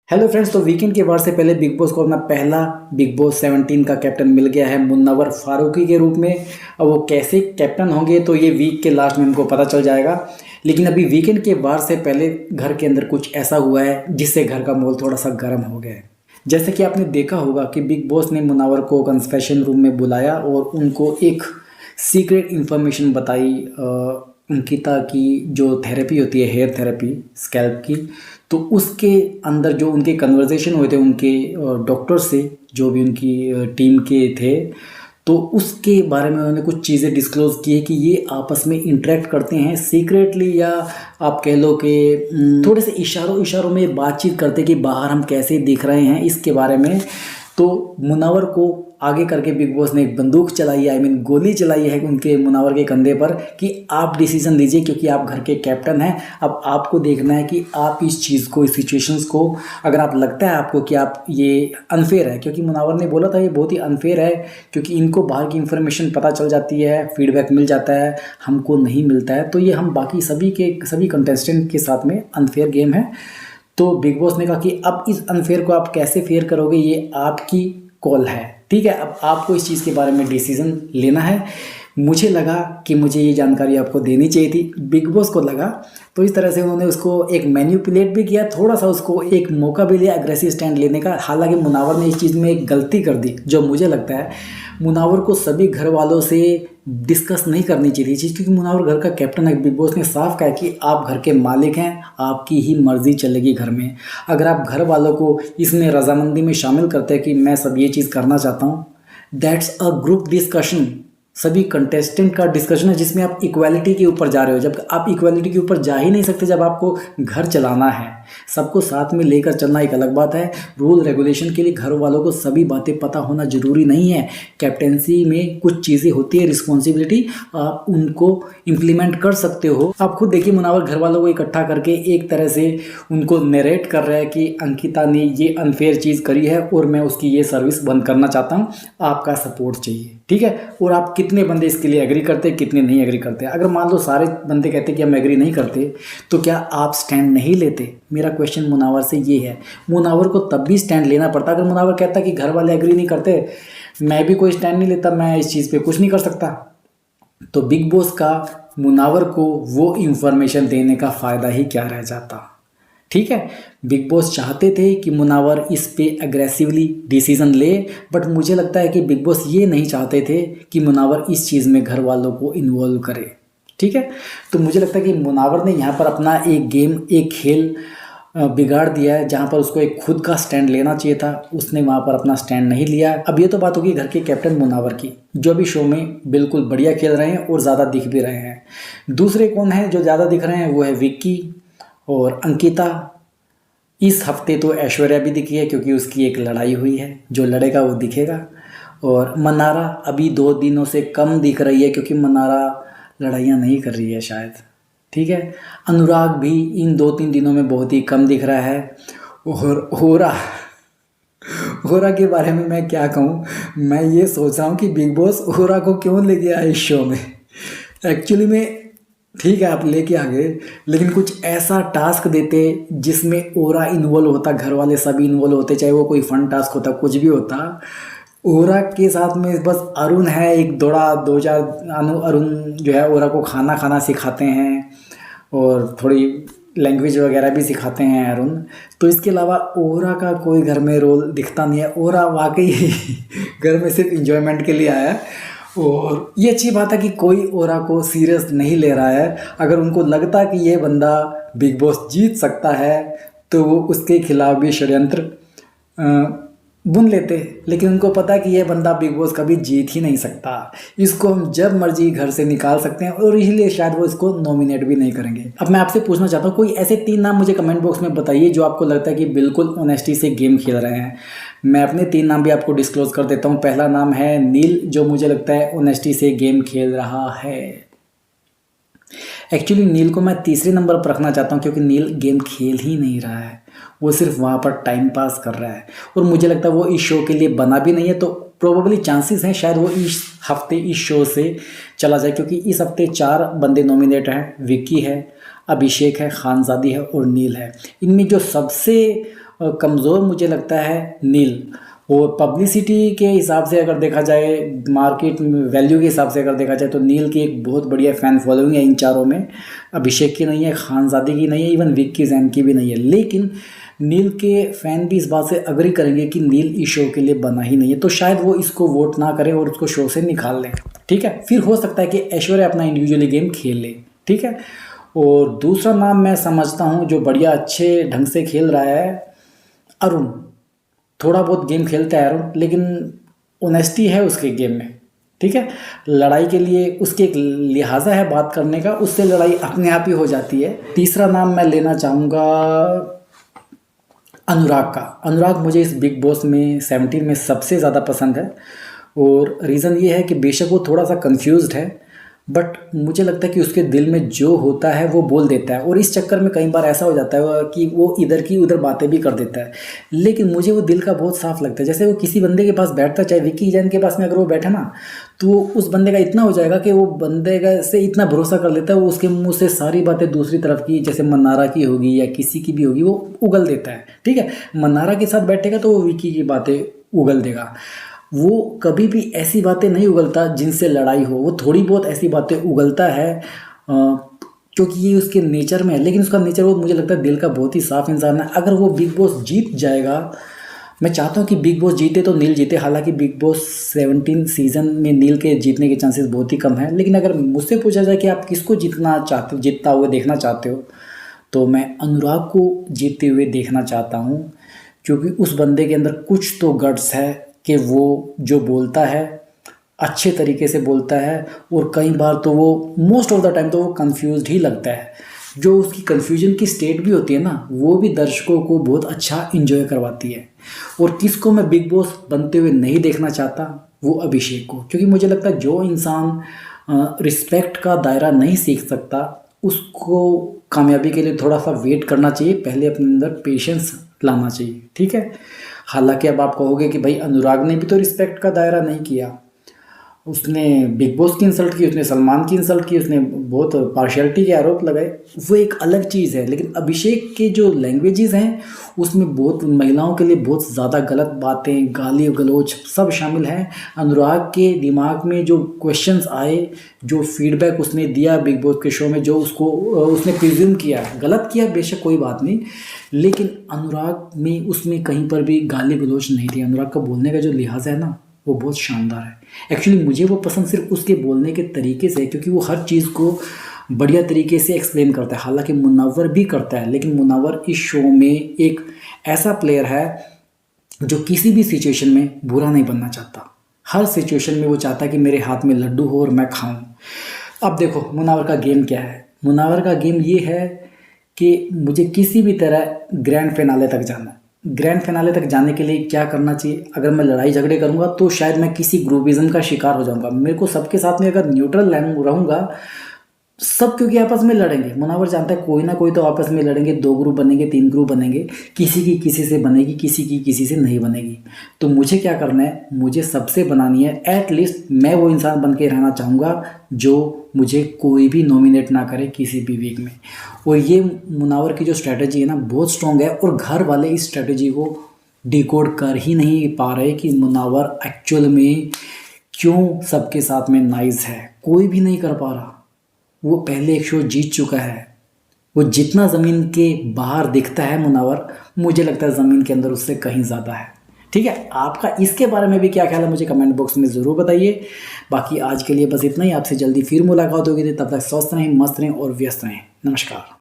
Hello friends, तो weekend के वार से पहले बिग बॉस को अपना पहला बिग बॉस 17 का कैप्टन मिल गया है मुन्नवर फारूकी के रूप में। अब वो कैसे कैप्टन होंगे तो ये वीक के लास्ट में हमको पता चल जाएगा। लेकिन अभी वीकेंड के वार से पहले घर के अंदर कुछ ऐसा हुआ है जिससे घर का माहौल थोड़ा सा गर्म हो गया है। जैसे कि आपने देखा होगा कि बिग बॉस ने मुन्नवर को कन्फेशन रूम में बुलाया और उनको एक सीक्रेट इन्फॉर्मेशन बताई अंकिता की जो थेरेपी होती है, हेयर थेरेपी स्कैल्प की। तो उसके अंदर जो उनके कन्वर्सेशन हुए थे उनके डॉक्टर से, जो भी उनकी टीम के थे, तो उसके बारे में उन्होंने कुछ चीज़ें डिस्क्लोज़ की है कि ये आपस में इंटरेक्ट करते हैं सीक्रेटली, या आप कह लो कि थोड़े से इशारों इशारों में बातचीत करते कि बाहर हम कैसे दिख रहे हैं इसके बारे में। तो मुनावर को आगे करके बिग बॉस ने एक बंदूक चलाई है, गोली चलाई है उनके मुनावर के कंधे पर कि आप डिसीजन लीजिए क्योंकि आप घर के कैप्टन हैं। अब आपको देखना है कि आप इस चीज़ को, इस सिचुएशंस को, अगर आप लगता है आपको कि आप ये अनफेयर है, क्योंकि मुनावर ने बोला था ये बहुत ही अनफेयर है क्योंकि इनको बाहर की इन्फॉर्मेशन पता चल जाती है, फीडबैक मिल जाता है, हमको नहीं मिलता है, तो ये हम बाकी सभी कंटेस्टेंट के साथ में अनफेयर गेम है। तो बिग बॉस ने कहा कि अब इस अनफेयर को आप कैसे फेयर करोगे ये आपकी कॉल है, ठीक है। अब आपको इस चीज़ के बारे में डिसीजन लेना है। मुझे लगा कि मुझे ये जानकारी आपको देनी चाहिए थी, बिग बॉस को लगा, तो इस तरह से उन्होंने उसको एक मैन्युपुलेट भी किया, थोड़ा सा उसको एक मौका भी लिया अग्रेसिव स्टैंड लेने का। हालांकि मुनावर ने इस चीज़ में एक गलती कर दी जो मुझे लगता है मुनावर को सभी घर वालों से डिस्कस नहीं करनी चाहिए थी, क्योंकि मुनावर घर का कैप्टन है। बिग बॉस ने साफ कहा कि आप घर के मालिक हैं, आपकी ही मर्जी चलेगी घर में। अगर आप घर वालों को इसमें रजामंदी में शामिल करते हैं कि मैं सब ये चीज़ करना चाहता हूँ, दैट्स अ ग्रुप डिस्कशन, सभी कंटेस्टेंट का डिस्कशन है जिसमें आप इक्वालिटी के ऊपर जा रहे हो। जब आप इक्वालिटी के ऊपर जा ही नहीं सकते, जब आपको घर चलाना है, सबको साथ में लेकर चलना एक अलग बात है। रूल रेगुलेशन के लिए घर वालों को सभी बातें पता होना जरूरी नहीं है। कैप्टेंसी में कुछ चीज़ें होती है, रिस्पॉन्सिबिलिटी, आप उनको इम्प्लीमेंट कर सकते हो। आप खुद देखिए, मुनावर घर वालों को इकट्ठा करके एक तरह से उनको नरेट कर रहा है कि अंकिता ने ये अनफेयर चीज़ करी है और मैं उसकी ये सर्विस बंद करना चाहता हूँ, आपका सपोर्ट चाहिए, ठीक है। और आप कितने बंदे इसके लिए एग्री करते हैं, कितने नहीं एग्री करते। अगर मान लो सारे बंदे कहते कि हम एग्री नहीं करते, तो क्या आप स्टैंड नहीं लेते? मेरा क्वेश्चन मुनावर से ये है। मुनावर को तब भी स्टैंड लेना पड़ता अगर मुनावर कहता कि घर वाले एग्री नहीं करते, मैं भी कोई स्टैंड नहीं लेता, मैं इस चीज़ पे कुछ नहीं कर सकता। तो बिग बॉस का मुनावर को वो इंफॉर्मेशन देने का फ़ायदा ही क्या रह जाता, ठीक है। बिग बॉस चाहते थे कि मुनावर इस पे अग्रेसिवली डिसीजन ले, बट मुझे लगता है कि बिग बॉस ये नहीं चाहते थे कि मुनावर इस चीज़ में घर वालों को इन्वॉल्व करे, ठीक है। तो मुझे लगता है कि मुनावर ने यहाँ पर अपना एक गेम, एक खेल बिगाड़ दिया है, जहाँ पर उसको एक खुद का स्टैंड लेना चाहिए था, उसने वहाँ पर अपना स्टैंड नहीं लिया। अब ये तो बात होगी घर के कैप्टन मुनावर की, जो भी शो में बिल्कुल बढ़िया खेल रहे हैं और ज़्यादा दिख भी रहे हैं। दूसरे कौन है जो ज़्यादा दिख रहे हैं? वो है विक्की और अंकिता। इस हफ्ते तो ऐश्वर्या भी दिखी है क्योंकि उसकी एक लड़ाई हुई है, जो लड़ेगा वो दिखेगा। और मनारा अभी 2 दिनों से कम दिख रही है क्योंकि मनारा लड़ाइयाँ नहीं कर रही है शायद, ठीक है। अनुराग भी इन 2-3 दिनों में बहुत ही कम दिख रहा है। और होरा के बारे में मैं क्या कहूँ, मैं ये सोच रहा हूँ कि बिग बॉस होरा को क्यों लेके आए इस शो में। एक्चुअली में ठीक है आप लेके आ गए, लेकिन कुछ ऐसा टास्क देते जिसमें ओरा इन्वॉल्व होता, घर वाले सभी इन्वॉल्व होते, चाहे वो कोई फन टास्क होता, कुछ भी होता। ओरा के साथ में बस अरुण है, एक दौड़ा 2-4 अरुण जो है ओरा को खाना खाना सिखाते हैं और थोड़ी लैंग्वेज वगैरह भी सिखाते हैं अरुण। तो इसके अलावा ओरा का कोई घर में रोल दिखता नहीं है। ओरा वाकई घर में सिर्फ इंजॉयमेंट के लिए आया है। और ये अच्छी बात है कि कोई ओरा को सीरियस नहीं ले रहा है। अगर उनको लगता कि ये बंदा बिग बॉस जीत सकता है तो वो उसके खिलाफ भी षड्यंत्र बुन लेते, लेकिन उनको पता है कि ये बंदा बिग बॉस कभी जीत ही नहीं सकता, इसको हम जब मर्जी घर से निकाल सकते हैं, और इसलिए शायद वो इसको नॉमिनेट भी नहीं करेंगे। अब मैं आपसे पूछना चाहता हूँ, कोई ऐसे 3 नाम मुझे कमेंट बॉक्स में बताइए जो आपको लगता है कि बिल्कुल ऑनेस्टी से गेम खेल रहे हैं। मैं अपने 3 नाम भी आपको डिस्क्लोज कर देता हूँ। पहला नाम है नील, जो मुझे लगता है ऑनेस्टी से गेम खेल रहा है। एक्चुअली नील को मैं तीसरे नंबर पर रखना चाहता हूँ क्योंकि नील गेम खेल ही नहीं रहा है, वो सिर्फ वहाँ पर टाइम पास कर रहा है और मुझे लगता है वो इस शो के लिए बना भी नहीं है। तो प्रोबेबली चांसेस हैं शायद वो इस हफ्ते इस शो से चला जाए, क्योंकि इस हफ्ते 4 बंदे नॉमिनेट हैं। विक्की है, अभिषेक है, खानजादी है और नील है। इनमें जो सबसे कमज़ोर मुझे लगता है नील। और पब्लिसिटी के हिसाब से अगर देखा जाए, मार्केट वैल्यू के हिसाब से अगर देखा जाए, तो नील की एक बहुत बढ़िया फ़ैन फॉलोइंग है इन चारों में। अभिषेक की नहीं है, खानज़ादे की नहीं है, इवन विक्की जैन की भी नहीं है। लेकिन नील के फ़ैन भी इस बात से अग्री करेंगे कि नील इस शो के लिए बना ही नहीं है, तो शायद वो इसको वोट ना करें और उसको शो से निकाल लें। ठीक है, फिर हो सकता है कि ऐश्वर्या अपना इंडिविजुअली गेम खेल ले। ठीक है, और दूसरा नाम मैं समझता हूँ जो बढ़िया अच्छे ढंग से खेल रहा है, अरुण। थोड़ा बहुत गेम खेलता है अरुण, लेकिन ऑनेस्टी है उसके गेम में। ठीक है, लड़ाई के लिए उसके एक लिहाजा है बात करने का, उससे लड़ाई अपने आप ही हो जाती है। तीसरा नाम मैं लेना चाहूँगा अनुराग का। अनुराग मुझे इस बिग बॉस में 17 में सबसे ज़्यादा पसंद है, और रीज़न ये है कि बेशक वो थोड़ा सा कंफ्यूज्ड है, बट मुझे लगता है कि उसके दिल में जो होता है वो बोल देता है। और इस चक्कर में कई बार ऐसा हो जाता है कि वो इधर की उधर बातें भी कर देता है, लेकिन मुझे वो दिल का बहुत साफ लगता है। जैसे वो किसी बंदे के पास बैठता, चाहे विक्की जैन के पास में अगर वो बैठा ना, तो उस बंदे का इतना हो जाएगा कि वो बंदे का से इतना भरोसा कर लेता है, वो उसके मुंह से सारी बातें दूसरी तरफ की, जैसे मन्नारा की होगी या किसी की भी होगी, वो उगल देता है। ठीक है, मन्नारा के साथ बैठेगा तो वो विक्की की बातें उगल देगा। वो कभी भी ऐसी बातें नहीं उगलता जिनसे लड़ाई हो, वो थोड़ी बहुत ऐसी बातें उगलता है क्योंकि ये उसके नेचर में है। लेकिन उसका नेचर वो मुझे लगता है दिल का बहुत ही साफ इंसान है। अगर वो बिग बॉस जीत जाएगा, मैं चाहता हूँ कि बिग बॉस जीते तो नील जीते। हालांकि बिग बॉस 17 सीज़न में नील के जीतने के चांसेस बहुत ही कम है, लेकिन अगर मुझसे पूछा जाए कि आप किसको जीतता हुए देखना चाहते हो, तो मैं अनुराग को जीतते हुए देखना चाहता हूँ, क्योंकि उस बंदे के अंदर कुछ तो गट्स है कि वो जो बोलता है अच्छे तरीके से बोलता है, और कई बार तो वो मोस्ट ऑफ द टाइम तो वो कंफ्यूज्ड ही लगता है। जो उसकी कंफ्यूजन की स्टेट भी होती है ना, वो भी दर्शकों को बहुत अच्छा इंजॉय करवाती है। और किसको मैं बिग बॉस बनते हुए नहीं देखना चाहता, वो अभिषेक को। क्योंकि मुझे लगता है जो इंसान रिस्पेक्ट का दायरा नहीं सीख सकता, उसको कामयाबी के लिए थोड़ा सा वेट करना चाहिए, पहले अपने अंदर पेशेंस लाना चाहिए। ठीक है, हालांकि अब आप कहोगे कि भाई अनुराग ने भी तो रिस्पेक्ट का दायरा नहीं किया, उसने बिग बॉस की इंसल्ट की, उसने सलमान की इंसल्ट की, उसने बहुत पार्शियलिटी के आरोप लगाए, वो एक अलग चीज़ है। लेकिन अभिषेक के जो लैंग्वेजेस हैं उसमें बहुत महिलाओं के लिए बहुत ज़्यादा गलत बातें, गाली गलौज सब शामिल हैं। अनुराग के दिमाग में जो क्वेश्चंस आए, जो फीडबैक उसने दिया बिग बॉस के शो में, जो उसने प्रिज्यूम किया, गलत किया बेशक कोई बात नहीं, लेकिन अनुराग में उसमें कहीं पर भी गाली गलौज नहीं थी। अनुराग का बोलने का जो लिहाज है ना, वो बहुत शानदार है। एक्चुअली मुझे वो पसंद सिर्फ उसके बोलने के तरीके से, क्योंकि वो हर चीज़ को बढ़िया तरीके से एक्सप्लेन करता है। हालांकि मुनव्वर भी करता है, लेकिन मुनव्वर इस शो में एक ऐसा प्लेयर है जो किसी भी सिचुएशन में बुरा नहीं बनना चाहता। हर सिचुएशन में वो चाहता है कि मेरे हाथ में लड्डू हो और मैं खाऊं। अब देखो मुनव्वर का गेम क्या है। मुनव्वर का गेम ये है कि मुझे किसी भी तरह ग्रैंड फिनाले तक जाना है। ग्रैंड फिनाले तक जाने के लिए क्या करना चाहिए? अगर मैं लड़ाई झगड़े करूंगा तो शायद मैं किसी ग्रुपिज्म का शिकार हो जाऊंगा। मेरे को सबके साथ में अगर न्यूट्रल रहूंगा, सब क्योंकि आपस में लड़ेंगे। मुनव्वर जानता है कोई ना कोई तो आपस में लड़ेंगे, 2 ग्रुप बनेंगे, 3 ग्रुप बनेंगे, किसी की किसी से बनेगी, किसी की किसी से नहीं बनेगी। तो मुझे क्या करना है, मुझे सबसे बनानी है। एटलीस्ट मैं वो इंसान बन के रहना चाहूँगा जो मुझे कोई भी नॉमिनेट ना करे किसी भी वीक में। और ये मुनव्वर की जो स्ट्रैटेजी है ना, बहुत स्ट्रॉन्ग है, और घर वाले इस स्ट्रैटेजी को डिकोड कर ही नहीं पा रहे कि मुनव्वर एक्चुअल में क्यों सबके साथ में नाइस है। कोई भी नहीं कर पा रहा। वो पहले एक शो जीत चुका है। वो जितना ज़मीन के बाहर दिखता है मुनव्वर, मुझे लगता है ज़मीन के अंदर उससे कहीं ज़्यादा है। ठीक है, आपका इसके बारे में भी क्या ख्याल है मुझे कमेंट बॉक्स में ज़रूर बताइए। बाकी आज के लिए बस इतना ही। आपसे जल्दी फिर मुलाकात होगी, तब तक स्वस्थ रहें, मस्त रहें और व्यस्त रहें। नमस्कार।